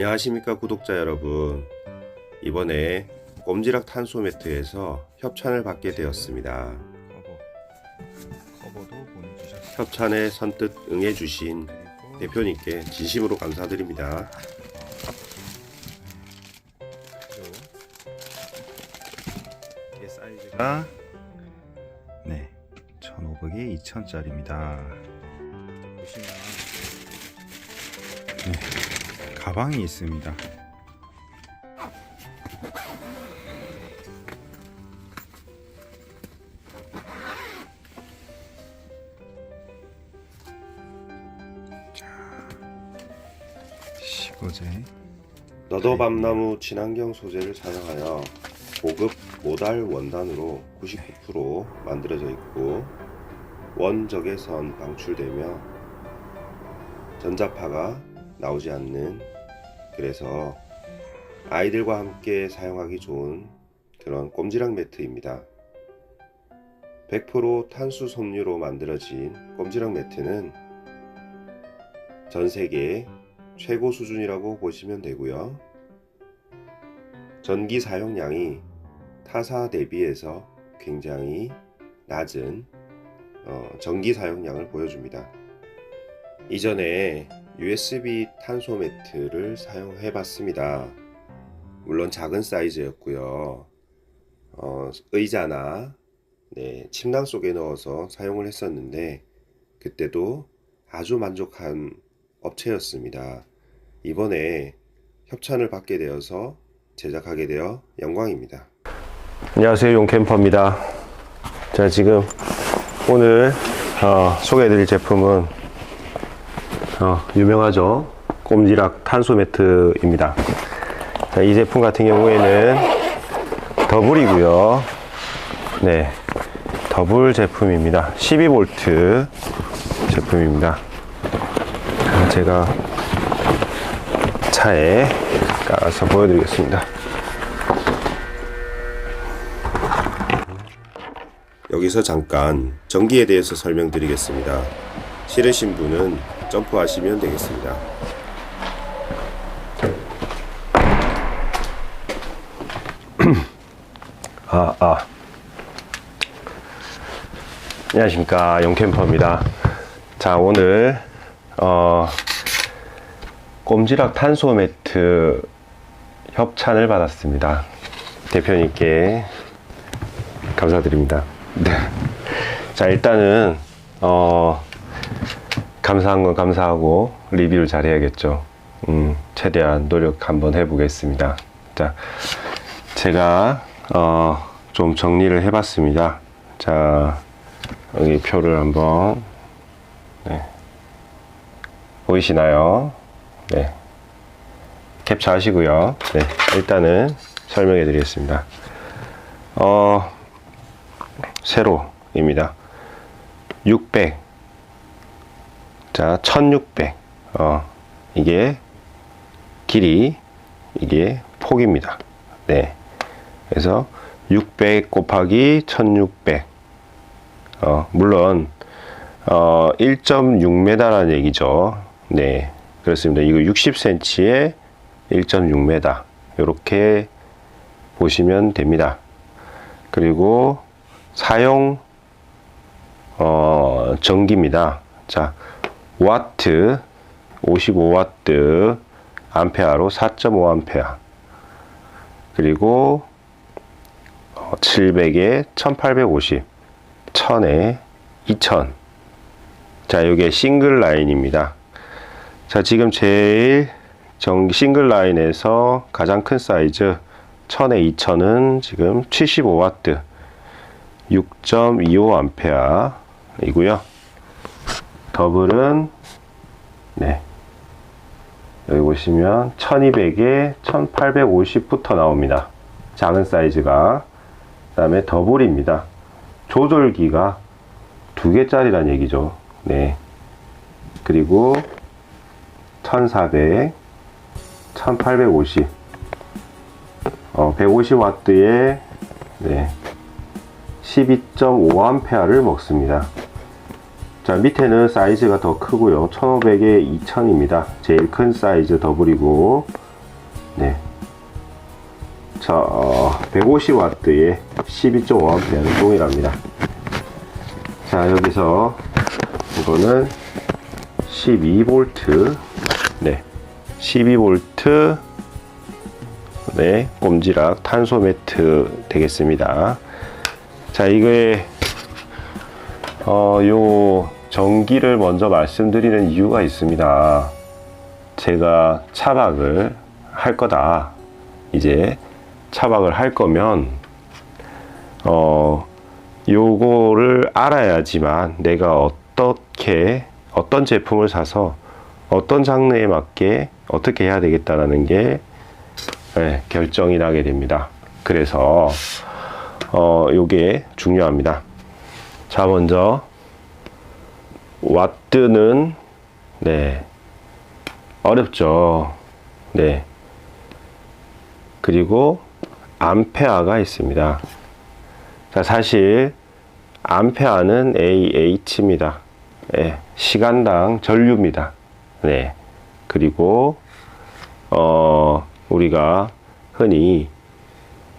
안녕하십니까 구독자 여러분. 이번에 꼼지락 탄소 매트에서 협찬을 받게 되었습니다. 커버도 보내주셨어요. 협찬에 선뜻 응해주신 대표님께 진심으로 감사드립니다. 이게 사이즈가 1,500에 2,000짜리입니다. 보시면 가방이 있습니다. 시거제 너더밤나무 친환경 소재를 사용하여 고급 모달 원단으로 99% 만들어져 있고 원적외선 방출되며 전자파가 나오지 않는, 그래서 아이들과 함께 사용하기 좋은 그런 꼼지락 매트입니다. 100% 탄수 섬유로 만들어진 꼼지락 매트는 전 세계 최고 수준이라고 보시면 되고요. 전기 사용량이 타사 대비해서 굉장히 낮은 전기 사용량을 보여줍니다. 이전에 USB 탄소 매트를 사용해 봤습니다. 물론 작은 사이즈였고요. 의자나 침낭 속에 넣어서 사용을 했었는데 그때도 아주 만족한 업체였습니다. 이번에 협찬을 받게 되어서 제작하게 되어 영광입니다. 안녕하세요, 용캠퍼입니다. 자, 지금 오늘 소개해드릴 제품은 유명하죠, 꼼지락 탄소 매트입니다. 자, 이 제품 같은 경우에는 더블이고요. 더블 제품입니다. 12V 제품입니다. 제가 차에 깔아서 보여드리겠습니다. 여기서 잠깐 전기에 대해서 설명드리겠습니다. 싫으신 분은 점프하시면 되겠습니다. 안녕하십니까, 용캠퍼입니다. 자, 오늘 꼼지락 탄소 매트 협찬을 받았습니다. 대표님께 감사드립니다. 자, 일단은 감사한 건 감사하고 리뷰를 잘 해야겠죠. 최대한 노력 한번 해보겠습니다. 자, 제가 좀 정리를 해봤습니다. 자, 여기 표를 한번 보이시나요? 캡처 하시고요. 일단은 설명해 드리겠습니다. 세로입니다. 600. 자, 1600. 이게 길이, 이게 폭입니다. 그래서 600 곱하기 1600. 물론 1.6m라는 얘기죠. 그렇습니다. 이거 60cm에 1.6m 이렇게 보시면 됩니다. 그리고 사용 전기입니다. 자, 와트 55와트, 암페어로 4.5A, 그리고 700에 1850, 1000에 2000. 자, 이게 싱글 라인입니다. 자, 지금 제일 싱글 라인에서 가장 큰 사이즈 1000에 2000은 지금 75와트 6.25A 이고요. 더블은 여기 보시면 1200에 1850부터 나옵니다. 작은 사이즈가. 그 다음에 더블입니다. 조절기가 2개짜리란 얘기죠. 그리고 1400, 1850, 150와트에 12.5A를 먹습니다. 자, 밑에는 사이즈가 더 크고요. 1500에 2000입니다. 제일 큰 사이즈 더블이고, 네. 자, 150W에 12.5A는 동일합니다. 자, 여기서 이거는 12V, 네, 12V, 네, 꼼지락 탄소 매트 되겠습니다. 자, 이거에 요 전기를 먼저 말씀드리는 이유가 있습니다. 제가 차박을 할 거다. 이제 차박을 할 거면 요거를 알아야지만 내가 어떤 제품을 사서 어떤 장르에 맞게 어떻게 해야 되겠다라는 게 결정이 나게 됩니다. 그래서 요게 중요합니다. 자, 먼저 와트는 네, 어렵죠. 네. 그리고 암페아가 있습니다. 자, 사실 암페아는 AH입니다. 네, 시간당 전류입니다. 네. 그리고 우리가 흔히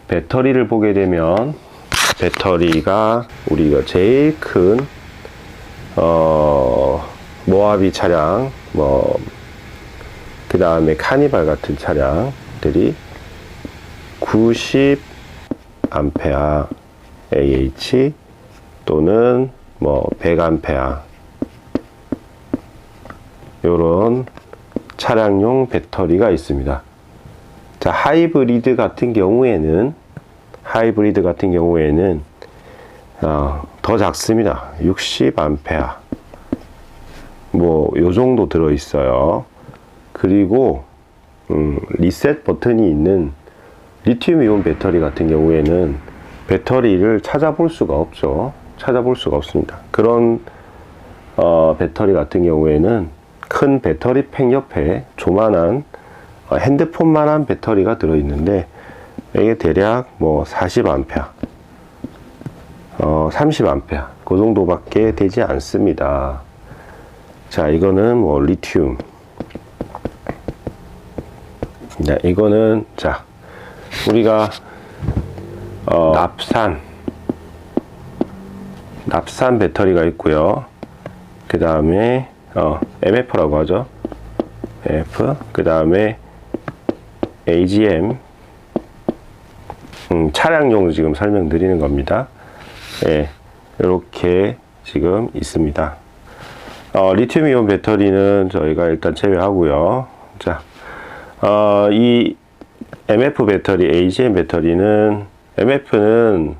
배터리를 보게 되면 배터리가 우리가 제일 큰 모하비 차량, 그 다음에 카니발 같은 차량들이 90A AH 또는 100A 요런 차량용 배터리가 있습니다. 자, 하이브리드 같은 경우에는 더 작습니다. 60A 요 정도 들어 있어요. 그리고 리셋 버튼이 있는 리튬 이온 배터리 같은 경우에는 배터리를 찾아볼 수가 없죠. 찾아볼 수가 없습니다. 그런 배터리 같은 경우에는 큰 배터리 팩 옆에 조만한 핸드폰만한 배터리가 들어 있는데 이게 대략 40A 30A 그 정도밖에 되지 않습니다. 자, 이거는 리튬. 자, 이거는 자, 우리가 납산 배터리가 있고요. 그 다음에 MF라고 하죠. MF. 그 다음에 AGM. 차량용으로 지금 설명드리는 겁니다. 예, 이렇게 지금 있습니다. 리튬 이온 배터리는 저희가 일단 제외하고요. 자, 이 MF 배터리, AGM 배터리는 MF는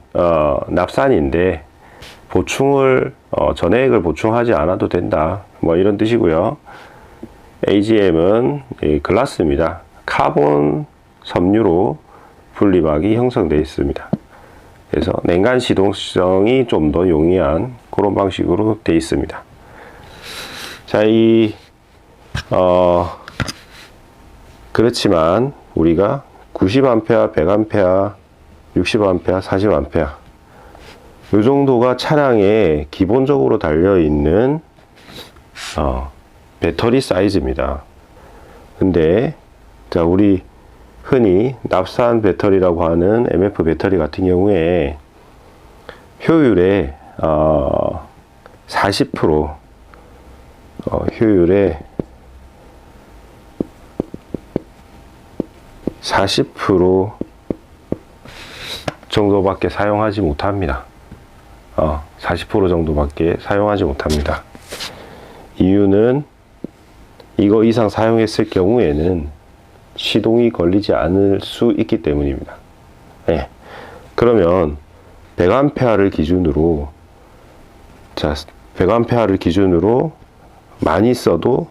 납산인데 보충을 전해액을 보충하지 않아도 된다. 이런 뜻이고요. AGM은 글라스입니다. 카본 섬유로 분리막이 형성되어 있습니다. 그래서 냉간 시동성이 좀 더 용이한 그런 방식으로 되어 있습니다. 자, 그렇지만 우리가 90A, 100A, 60A, 40A 이 정도가 차량에 기본적으로 달려있는 배터리 사이즈입니다. 근데 자, 우리 흔히 납산 배터리라고 하는 MF 배터리 같은 경우에 효율의 40% 효율의 40% 정도밖에 사용하지 못합니다. 40% 정도밖에 사용하지 못합니다. 이유는 이거 이상 사용했을 경우에는 시동이 걸리지 않을 수 있기 때문입니다. 네. 그러면 100A를 기준으로, 자, 100A를 기준으로 많이 써도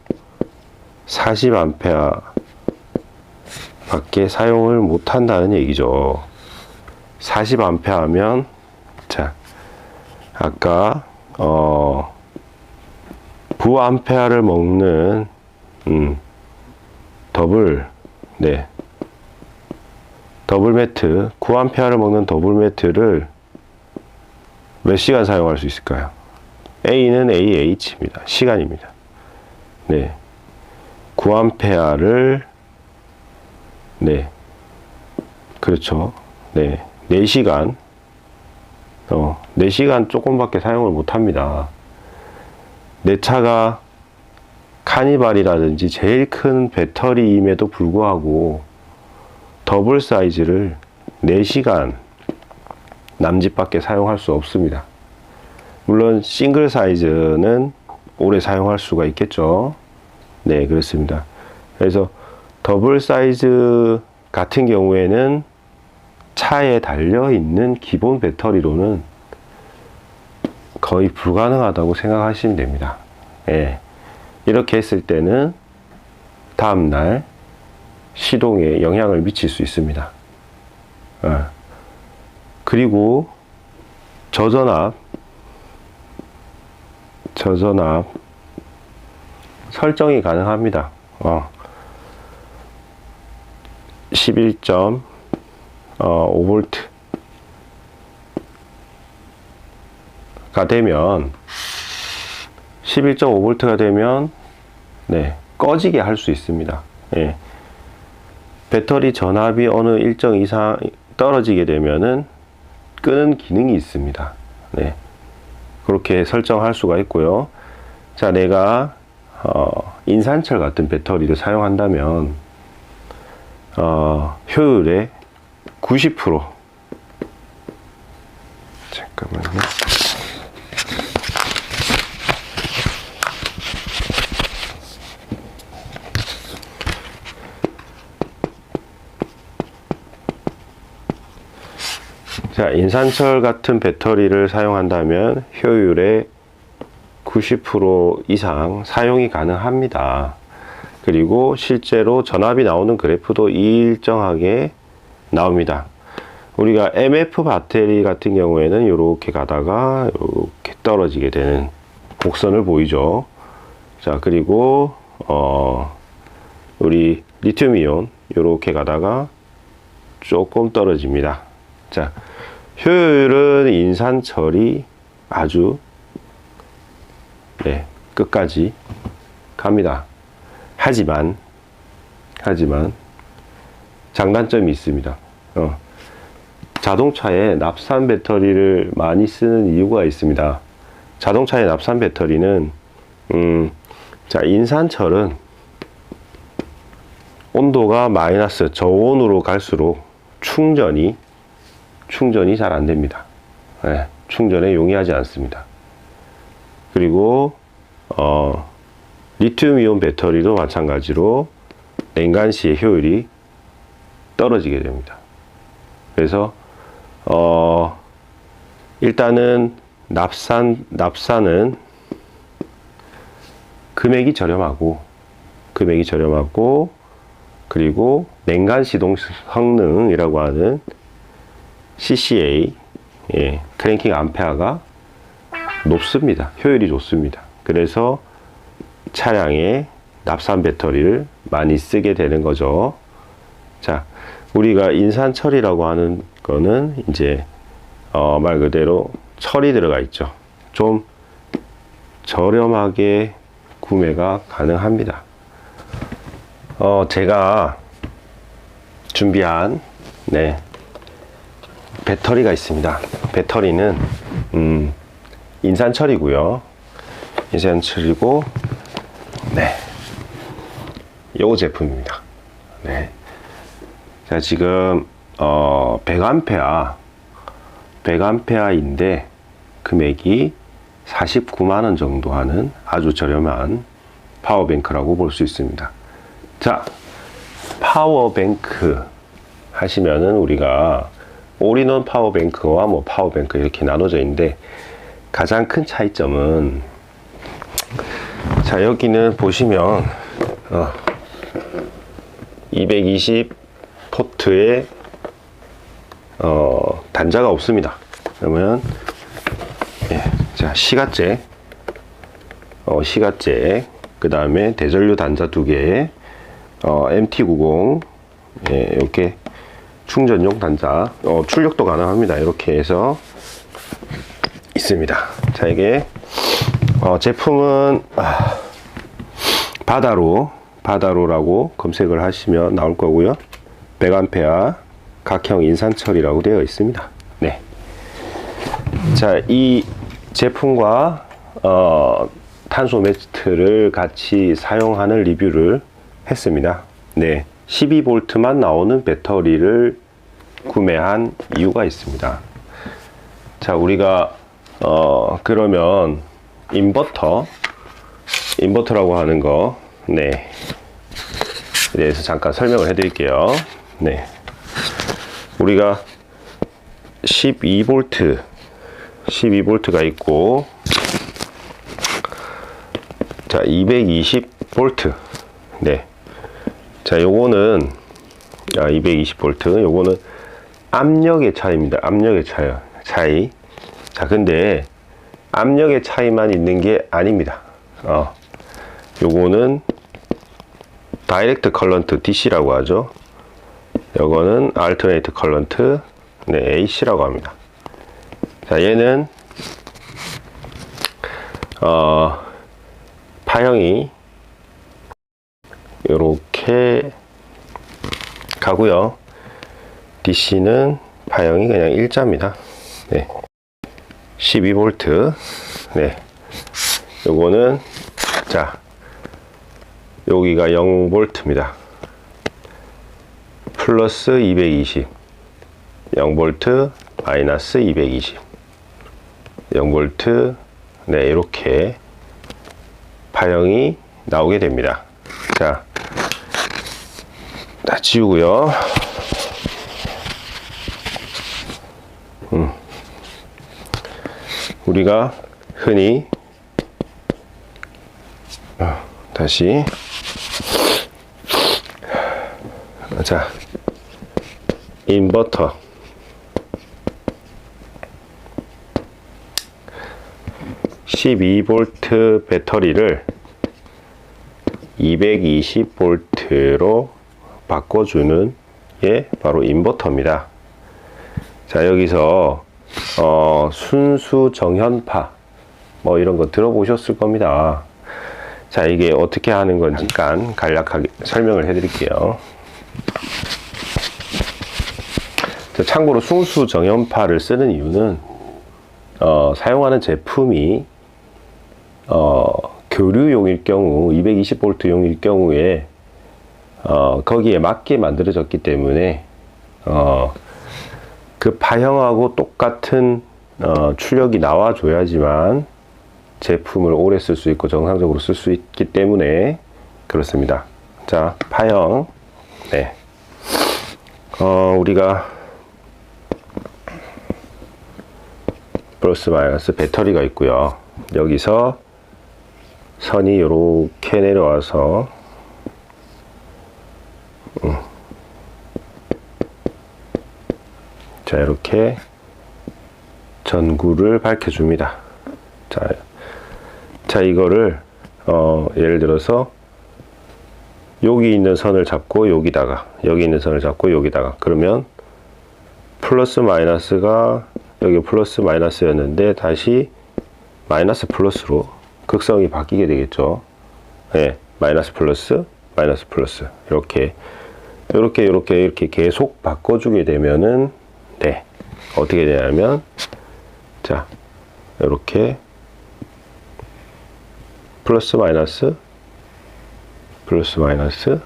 40A 밖에 사용을 못 한다는 얘기죠. 40A 하면, 자, 아까, 부암페아를 먹는, 더블 매트, 9A를 먹는 더블 매트를 몇 시간 사용할 수 있을까요? A는 AH입니다. 시간입니다. 네. 9A를 네. 그렇죠. 네. 4시간. 4시간 조금밖에 사용을 못 합니다. 내 차가 카니발이라든지 제일 큰 배터리임에도 불구하고 더블 사이즈를 4시간 남짓밖에 사용할 수 없습니다. 물론 싱글 사이즈는 오래 사용할 수가 있겠죠. 네, 그렇습니다. 그래서 더블 사이즈 같은 경우에는 차에 달려있는 기본 배터리로는 거의 불가능하다고 생각하시면 됩니다. 예. 이렇게 했을 때는 다음날 시동에 영향을 미칠 수 있습니다. 그리고 저전압 설정이 가능합니다. 11.5V가 되면 11.5V가 되면 네, 꺼지게 할 수 있습니다. 예. 배터리 전압이 어느 일정 이상 떨어지게 되면은 끄는 기능이 있습니다. 네. 그렇게 설정할 수가 있고요. 자, 내가 인산철 같은 배터리를 사용한다면 효율의 90% 잠깐만요. 자, 인산철 같은 배터리를 사용한다면 효율의 90% 이상 사용이 가능합니다. 그리고 실제로 전압이 나오는 그래프도 일정하게 나옵니다. 우리가 MF 배터리 같은 경우에는 이렇게 가다가 이렇게 떨어지게 되는 곡선을 보이죠. 자, 그리고 우리 리튬 이온 이렇게 가다가 조금 떨어집니다. 자, 효율은 인산철이 아주 네, 끝까지 갑니다. 하지만 장단점이 있습니다. 자동차에 납산 배터리를 많이 쓰는 이유가 있습니다. 자동차의 납산 배터리는 자, 인산철은 온도가 마이너스 저온으로 갈수록 충전이 잘 안 됩니다. 네, 충전에 용이하지 않습니다. 그리고 리튬 이온 배터리도 마찬가지로 냉간 시의 효율이 떨어지게 됩니다. 그래서 일단은 납산은 금액이 저렴하고 그리고 냉간 시동 성능이라고 하는 CCA 크랭킹 암페어가 높습니다. 효율이 좋습니다. 그래서 차량에 납산 배터리를 많이 쓰게 되는 거죠. 자, 우리가 인산철이라고 하는 거는 이제 말 그대로 철이 들어가 있죠. 좀 저렴하게 구매가 가능합니다. 제가 준비한 배터리가 있습니다. 배터리는 인산철이고요. 인산철이고 요 제품입니다. 네. 자, 지금 100A인데 금액이 49만원 정도 하는 아주 저렴한 파워뱅크라고 볼 수 있습니다. 자, 파워뱅크 하시면은 우리가 올인원 파워뱅크와 파워뱅크 이렇게 나눠져 있는데 가장 큰 차이점은 자, 여기는 보시면 220 포트에 단자가 없습니다. 그러면 자, 시가잭 그 다음에 대전류 단자 2개 MT90 이렇게 충전용 단자 출력도 가능합니다. 이렇게 해서 있습니다. 자, 이게 제품은 바다로라고 검색을 하시면 나올 거고요. 100A 각형 인산 처리라고 되어 있습니다. 네. 자, 이 제품과 탄소 매트를 같이 사용하는 리뷰를 했습니다. 네. 12V만 나오는 배터리를 구매한 이유가 있습니다. 자, 우리가 그러면 인버터라고 하는 거, 네, 대해서 잠깐 설명을 해 드릴게요. 네. 우리가 12V가 있고, 자, 220V. 네. 자, 요거는 220V. 요거는 압력의 차이입니다. 압력의 차이. 자, 근데 압력의 차이만 있는 게 아닙니다. 요거는 다이렉트 컬런트 DC라고 하죠. 요거는 알터네이트 컬런트, 네, AC라고 합니다. 자, 얘는 파형이 요렇게 가고요. DC는 파형이 그냥 일자입니다. 네. 12V. 네. 요거는, 자, 여기가 0V입니다. 플러스 220. 0V, 마이너스 220. 0V. 네, 이렇게 파형이 나오게 됩니다. 자, 다 지우고요. 우리가 흔히 다시, 자, 인버터, (12V) 배터리를 220V로 바꿔주는 게 바로 인버터입니다. 자, 여기서 순수 정현파 뭐 이런 거 들어보셨을 겁니다. 자, 이게 어떻게 하는 건지 잠깐 간략하게 설명을 해 드릴게요. 참고로 순수 정현파를 쓰는 이유는 사용하는 제품이 교류용일 경우 220V용일 경우에 거기에 맞게 만들어졌기 때문에 그 파형하고 똑같은 출력이 나와줘야지만 제품을 오래 쓸 수 있고 정상적으로 쓸 수 있기 때문에 그렇습니다. 자, 파형. 네. 우리가 플러스 마이너스 배터리가 있고요. 여기서 선이 이렇게 내려와서 자, 이렇게 전구를 밝혀줍니다. 자, 이거를 예를 들어서 여기 있는 선을 잡고 여기다가, 여기 있는 선을 잡고 여기다가, 그러면 플러스 마이너스가 여기 플러스 마이너스였는데 다시 마이너스 플러스로 극성이 바뀌게 되겠죠. 네, 마이너스 플러스 마이너스 플러스 이렇게 계속 바꿔주게 되면은, 네, 어떻게 되냐면, 자, 이렇게 플러스 마이너스 플러스 마이너스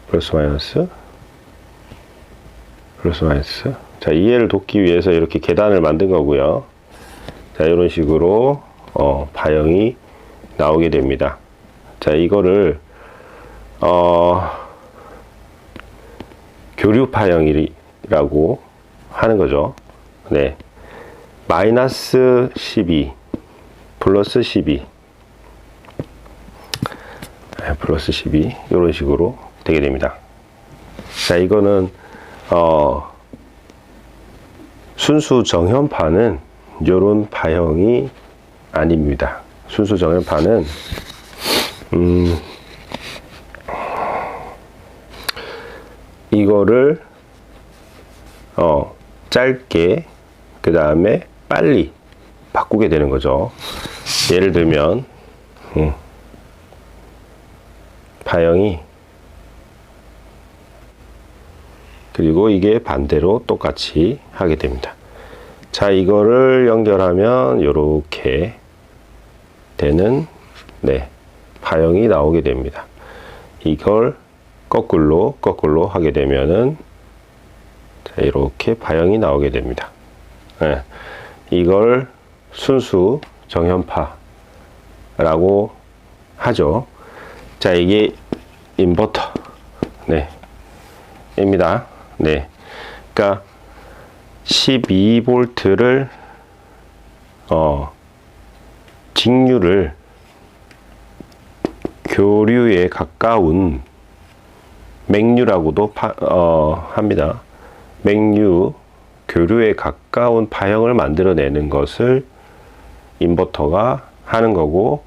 플러스 마이너스 플러스 마이너스. 자, 이해를 돕기 위해서 이렇게 계단을 만든 거고요. 자, 이런 식으로 파형이 나오게 됩니다. 자, 이거를 교류 파형이라고 하는 거죠. 네, 마이너스 12 플러스 12 플러스 12 이런 식으로 되게 됩니다. 자, 이거는 순수 정현파는 이런 파형이 아닙니다. 순수 정현파는 이거를 짧게 그 다음에 빨리 바꾸게 되는 거죠. 예를 들면 파형이 그리고 이게 반대로 똑같이 하게 됩니다. 자, 이거를 연결하면 이렇게 되는 파형이 나오게 됩니다. 이걸 거꾸로 하게 되면은 자, 이렇게 파형이 나오게 됩니다. 이걸 순수 정연파라고 하죠. 자, 이게 인버터 입니다. 그러니까 12V를 직류를 교류에 가까운 맥류라고도 합니다. 맥류 교류에 가까운 파형을 만들어내는 것을 인버터가 하는 거고,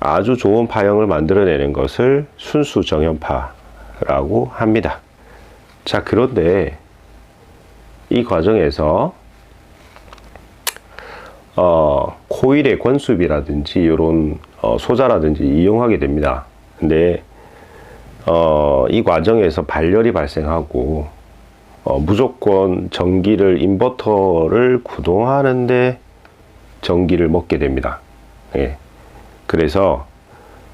아주 좋은 파형을 만들어내는 것을 순수 정연파라고 합니다. 자, 그런데 이 과정에서 코일의 권수비라든지 이런 소자라든지 이용하게 됩니다. 근데 이 과정에서 발열이 발생하고 무조건 전기를 인버터를 구동하는데 전기를 먹게 됩니다. 그래서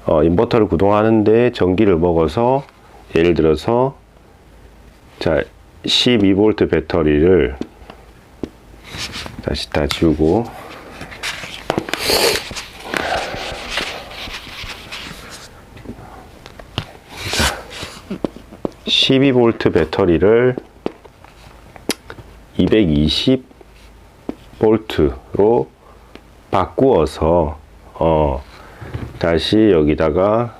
인버터를 구동하는데 전기를 먹어서, 예를 들어서 자, 12V 배터리를 다시 다 지우고, 자, 12V 배터리를 220V로 바꾸어서 다시 여기다가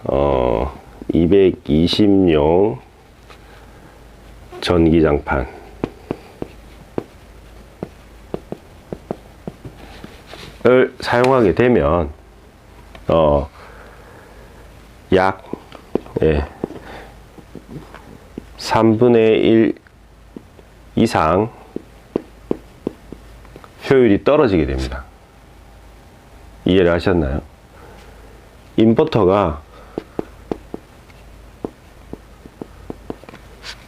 220용 전기장판을 사용하게 되면 약 3분의 1 이상 효율이 떨어지게 됩니다. 이해를 하셨나요? 인버터가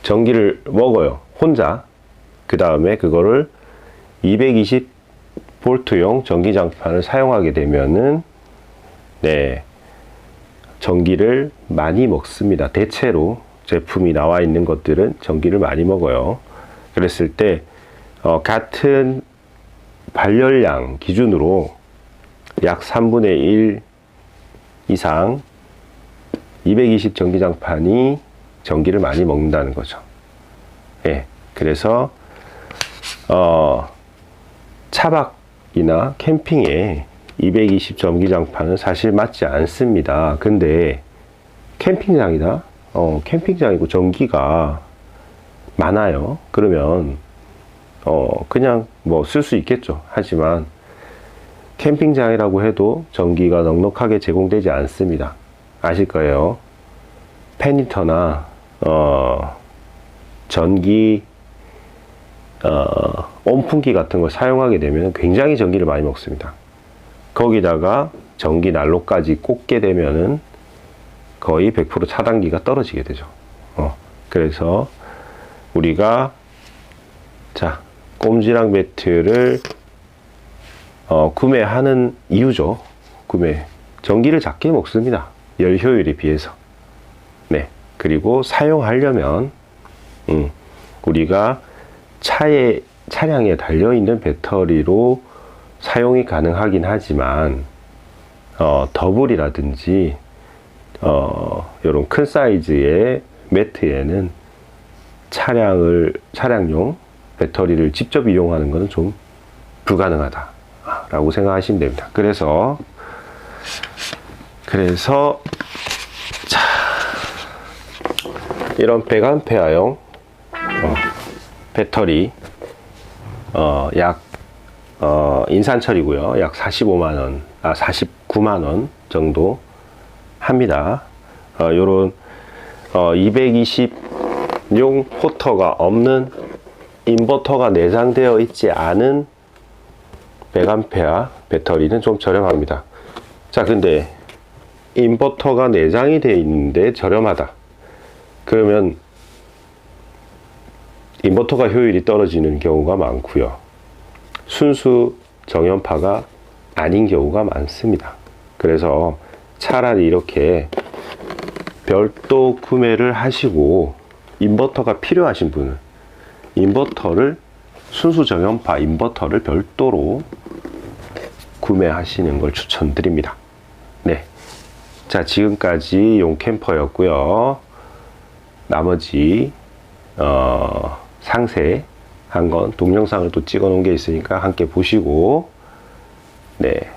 전기를 먹어요, 혼자. 그 다음에 그거를 220V용 전기장판을 사용하게 되면은 전기를 많이 먹습니다. 대체로 제품이 나와 있는 것들은 전기를 많이 먹어요. 그랬을 때 같은 발열량 기준으로 약 3분의 1 이상 220 전기장판이 전기를 많이 먹는다는 거죠. 그래서 차박이나 캠핑에 220 전기장판은 사실 맞지 않습니다. 근데 캠핑장이다, 캠핑장이고 전기가 많아요. 그러면 그냥 뭐 쓸 수 있겠죠. 하지만 캠핑장이라고 해도 전기가 넉넉하게 제공되지 않습니다. 아실 거예요. 팬히터나 전기 온풍기 같은 걸 사용하게 되면 굉장히 전기를 많이 먹습니다. 거기다가 전기 난로까지 꽂게 되면은 거의 100% 차단기가 떨어지게 되죠. 그래서 우리가 자, 꼼지락 매트를 구매하는 이유죠. 전기를 작게 먹습니다. 열 효율에 비해서. 그리고 사용하려면 우리가 차량에 달려있는 배터리로 사용이 가능하긴 하지만 더블이라든지 이런 큰 사이즈의 매트에는 차량용 배터리를 직접 이용하는 것은 좀 불가능하다 라고 생각하시면 됩니다. 그래서 자, 이런 100A형 배터리 약 인산철이고요. 약 45만원, 49만원 정도 합니다. 요런 220용 호터가 없는, 인버터가 내장되어 있지 않은 100A 배터리는 좀 저렴합니다. 자, 근데 인버터가 내장이 되어 있는데 저렴하다. 그러면 인버터가 효율이 떨어지는 경우가 많고요. 순수 정연파가 아닌 경우가 많습니다. 그래서 차라리 이렇게 별도 구매를 하시고 인버터가 필요하신 분은 인버터를 순수 정연파 인버터를 별도로 구매하시는 걸 추천드립니다. 네. 자, 지금까지 용캠퍼였고요. 나머지 상세한 건 동영상을 또 찍어 놓은 게 있으니까 함께 보시고 네,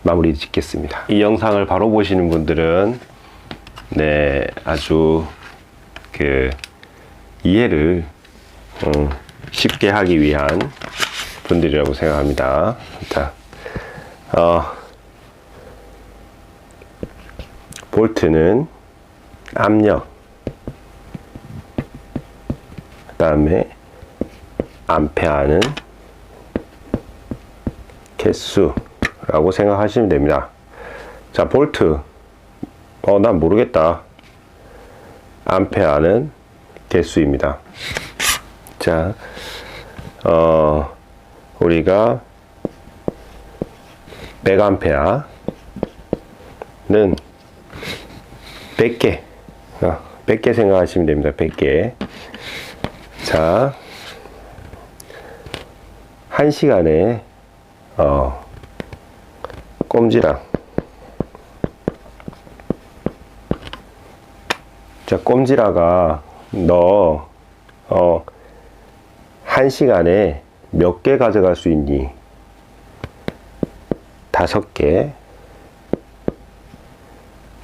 마무리 짓겠습니다. 이 영상을 바로 보시는 분들은 네, 아주 이해를 쉽게 하기 위한 분들이라고 생각합니다. 자, 볼트는 압력, 그 다음에 암페아는 개수라고 생각하시면 됩니다. 자, 볼트, 난 모르겠다. 암페아는 개수입니다. 자, 우리가 메가암페아는 100개, 100개 생각하시면 됩니다. 100개. 자, 1시간에 꼼지락. 자, 꼼지락아, 너 1시간에 몇 개 가져갈 수 있니? 5개.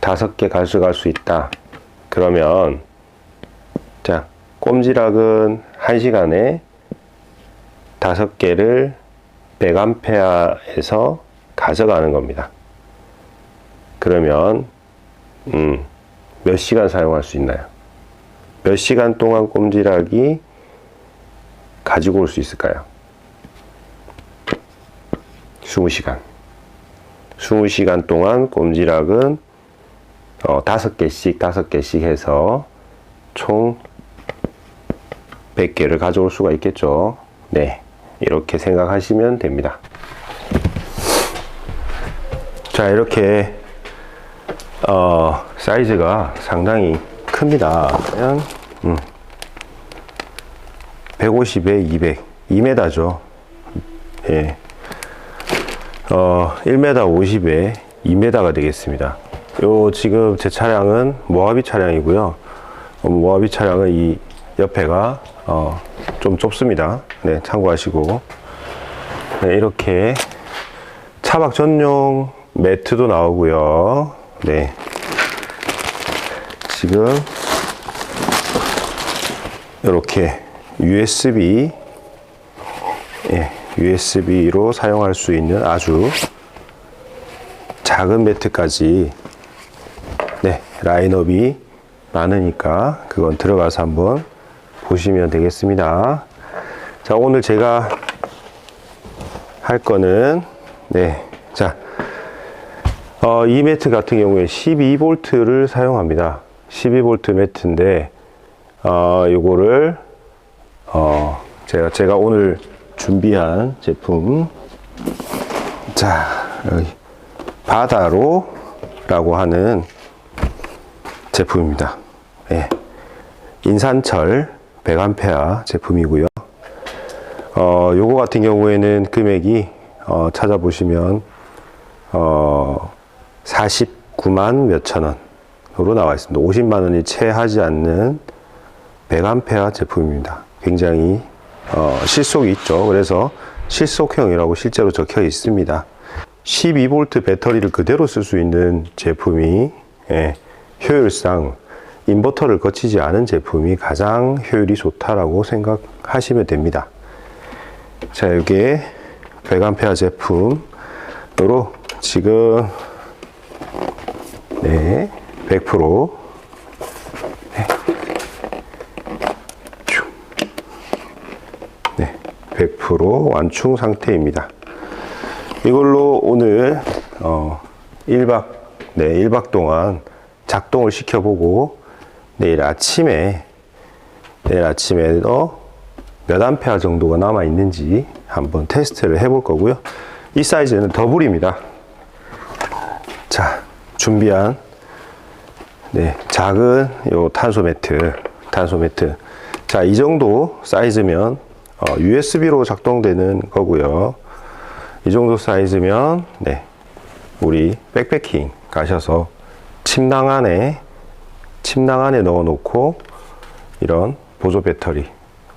5개 가져갈 수 있다. 그러면 자, 꼼지락은 1시간에 5개를 100A에서 가져가는 겁니다. 그러면 몇 시간 사용할 수 있나요? 몇 시간 동안 꼼지락이 가지고 올 수 있을까요? 20시간. 20시간 동안 꼼지락은 5개씩 해서 총 100개를 가져올 수가 있겠죠. 네, 이렇게 생각하시면 됩니다. 자, 이렇게 사이즈가 상당히 큽니다. 그냥 150에 200, 2m죠. 예. 1m 50에 2m가 되겠습니다. 요 지금 제 차량은 모하비 차량이고요. 모하비 차량은 이 옆에가 좀 좁습니다. 네, 참고하시고. 네, 이렇게 차박 전용 매트도 나오고요. 네, 지금 이렇게 USB, 예, USB로 사용할 수 있는 아주 작은 매트까지, 네, 라인업이 많으니까 그건 들어가서 한번 보시면 되겠습니다. 자, 오늘 제가 할 거는, 네, 자, 이 매트 같은 경우에 12V를 사용합니다. 12V 매트인데, 요거를, 제가 오늘 준비한 제품, 자, 여기 바다로라고 하는 제품입니다. 예. 인산철 100A 제품이고요. 요거 같은 경우에는 금액이 찾아보시면 49만 몇천 원으로 나와 있습니다. 50만 원이 채 하지 않는 100A 제품입니다. 굉장히 실속이 있죠. 그래서 실속형이라고 실제로 적혀 있습니다. 12V 배터리를 그대로 쓸 수 있는 제품이, 예, 효율상 인버터를 거치지 않은 제품이 가장 효율이 좋다라고 생각하시면 됩니다. 자, 여기에 100A 제품으로 지금, 네, 100% 네, 100% 완충 상태입니다. 이걸로 오늘 1박 동안 작동을 시켜보고 내일 아침에도 몇 암페어 정도가 남아 있는지 한번 테스트를 해볼 거고요. 이 사이즈는 더블입니다. 자, 준비한 작은 요 탄소 매트. 자, 이 정도 사이즈면 USB로 작동되는 거고요. 이 정도 사이즈면 우리 백패킹 가셔서 침낭 안에 넣어 놓고 이런 보조 배터리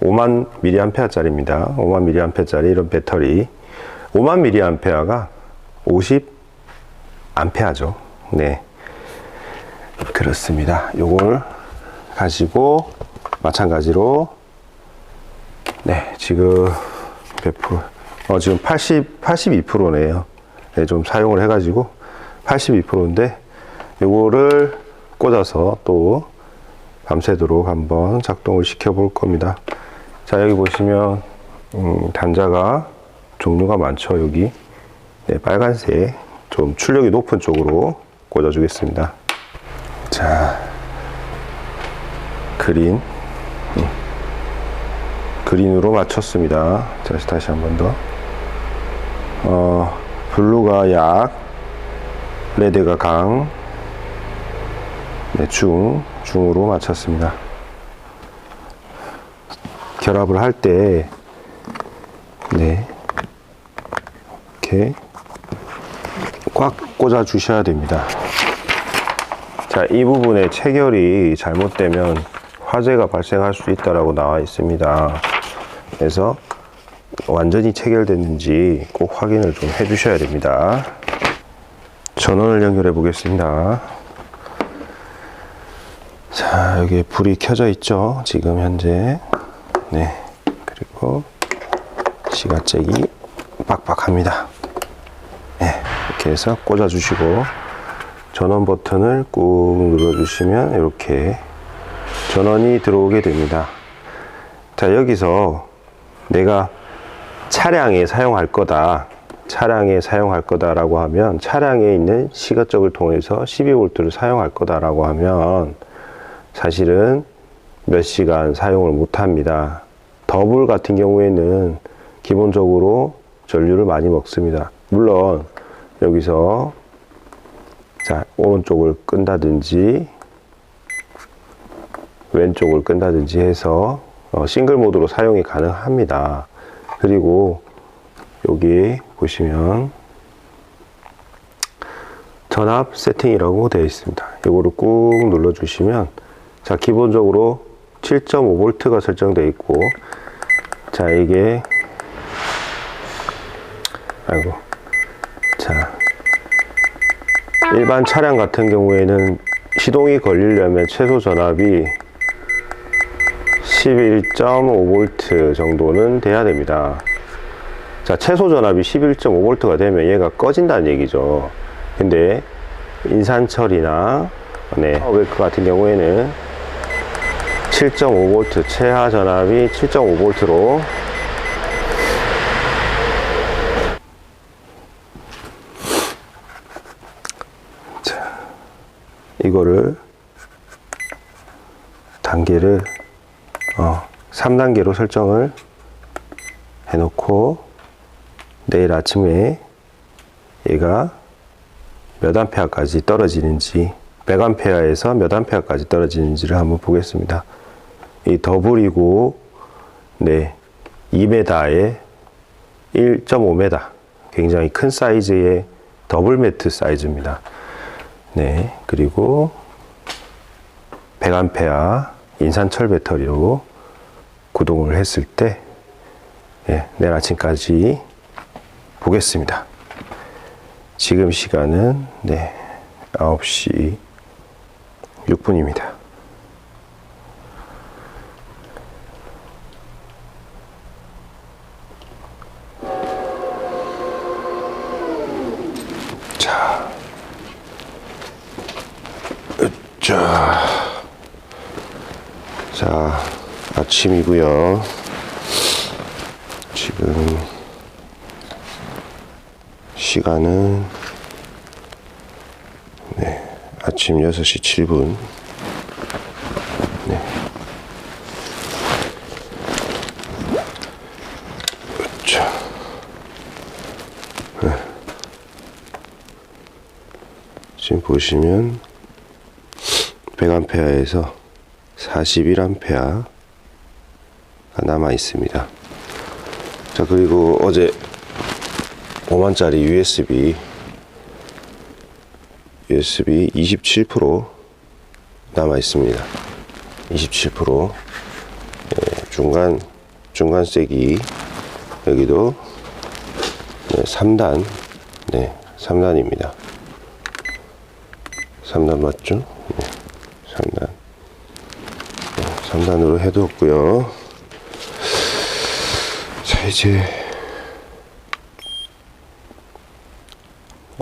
5만 mAh짜리입니다. 5만 mAh짜리 이런 배터리 5만 mAh가 50A죠. 네, 그렇습니다. 요걸 가지고 마찬가지로 지금 몇 프로? 지금 82%네요. 네, 좀 사용을 해가지고 82%인데 요거를 꽂아서 또 밤새도록 한번 작동을 시켜 볼 겁니다. 자, 여기 보시면 단자가 종류가 많죠. 여기 빨간색 좀 출력이 높은 쪽으로 꽂아 주겠습니다. 자, 그린으로 맞췄습니다. 자, 다시 한 번 더. 블루가 약, 레드가 강, 중으로 맞췄습니다. 결합을 할 때, 이렇게 꽉 꽂아 주셔야 됩니다. 자, 이 부분에 체결이 잘못되면 화재가 발생할 수 있다라고 나와 있습니다. 그래서 완전히 체결됐는지 꼭 확인을 좀 해 주셔야 됩니다. 전원을 연결해 보겠습니다. 자, 여기 불이 켜져 있죠. 지금 현재. 그리고 시가잭이 빡빡합니다. 이렇게 해서 꽂아 주시고 전원 버튼을 꾹 눌러 주시면 이렇게 전원이 들어오게 됩니다. 자, 여기서 내가 차량에 사용할 거다라고 하면 차량에 있는 시가잭을 통해서 12V를 사용할 거다라고 하면 사실은 몇 시간 사용을 못 합니다. 더블 같은 경우에는 기본적으로 전류를 많이 먹습니다. 물론 여기서 자, 오른쪽을 끈다든지 왼쪽을 끈다든지 해서 싱글 모드로 사용이 가능합니다. 그리고 여기 보시면 전압 세팅이라고 되어 있습니다. 이거를 꾹 눌러 주시면 자, 기본적으로 7.5V가 설정되어 있고 자, 이게 자, 일반 차량 같은 경우에는 시동이 걸리려면 최소 전압이 11.5V 정도는 돼야 됩니다. 자, 최소 전압이 11.5V가 되면 얘가 꺼진다는 얘기죠. 근데 인산철이나 파워웨이크 같은 경우에는 7.5V, 최하 전압이 7.5V로 자, 이거를 단계를 3단계로 설정을 해놓고 내일 아침에 얘가 몇 암페어까지 떨어지는지, 메가암페어에서 몇 암페어까지 떨어지는지를 한번 보겠습니다. 이 더블이고 2m에 1.5m, 굉장히 큰 사이즈의 더블 매트 사이즈입니다. 그리고 100A 인산철 배터리로 구동을 했을 때 내일 아침까지 보겠습니다. 지금 시간은 9시 6분입니다. 자, 아침이고요. 지금 시간은 아침 6시 7분. 지금 보시면 100A에서 41A 남아 있습니다. 자, 그리고 어제 5만짜리 USB 27% 남아 있습니다. 27%. 중간 세기 여기도 3단 3단입니다. 3단 맞죠? 3단 3단으로 해뒀고요. 자, 이제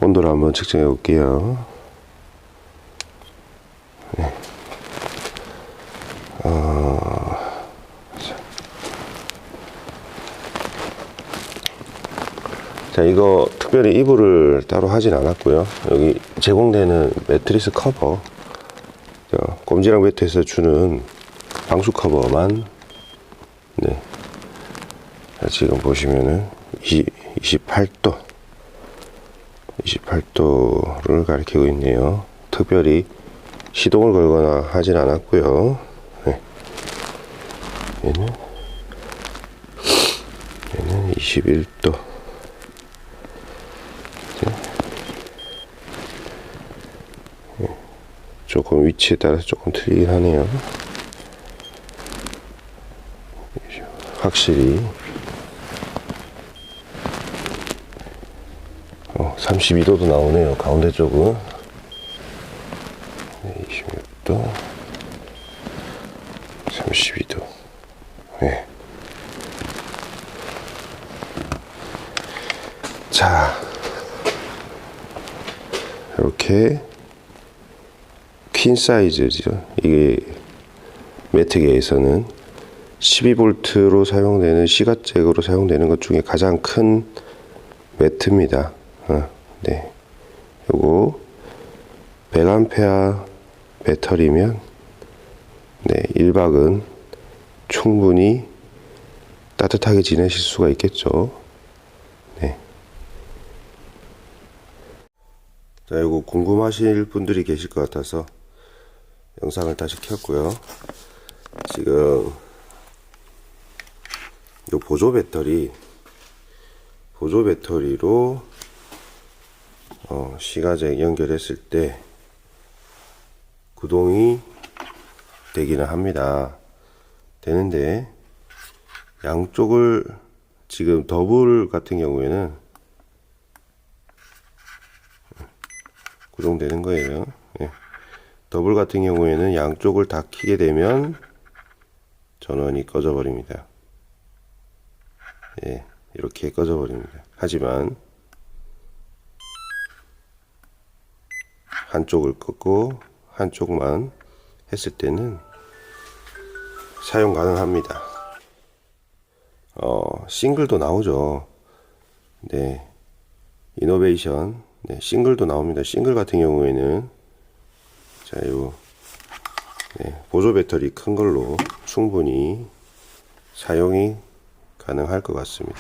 온도를 한번 측정해 볼게요. 자, 이거 특별히 이불을 따로 하진 않았고요. 여기 제공되는 매트리스 커버, 꼼지락 매트에서 주는 방수 커버만, 자, 지금 보시면은 28도를 가리키고 있네요. 특별히 시동을 걸거나 하진 않았고요. 얘는 21도. 조금 위치에 따라서 조금 틀리긴 하네요. 확실히 32도도 나오네요. 가운데 쪽은 26도 32도. 자, 이렇게 퀸 사이즈죠. 이게 매트계에서는 12V로 사용되는 시가잭으로 사용되는 것 중에 가장 큰 매트입니다. 요거 100A 배터리면 1박은 충분히 따뜻하게 지내실 수가 있겠죠. 자, 요거 궁금하실 분들이 계실 것 같아서 영상을 다시 켰고요. 지금 요 보조 배터리로 시가잭 연결했을 때 구동이 되기는 합니다. 되는데 양쪽을 지금 더블 같은 경우에는 구동되는 거예요. 더블 같은 경우에는 양쪽을 다 켜게 되면 전원이 꺼져 버립니다. 이렇게 꺼져 버립니다. 하지만 한쪽을 끄고 한쪽만 했을 때는 사용 가능합니다. 싱글도 나오죠. 이노베이션 싱글도 나옵니다. 싱글 같은 경우에는 자, 요 보조 배터리 큰 걸로 충분히 사용이 가능할 것 같습니다.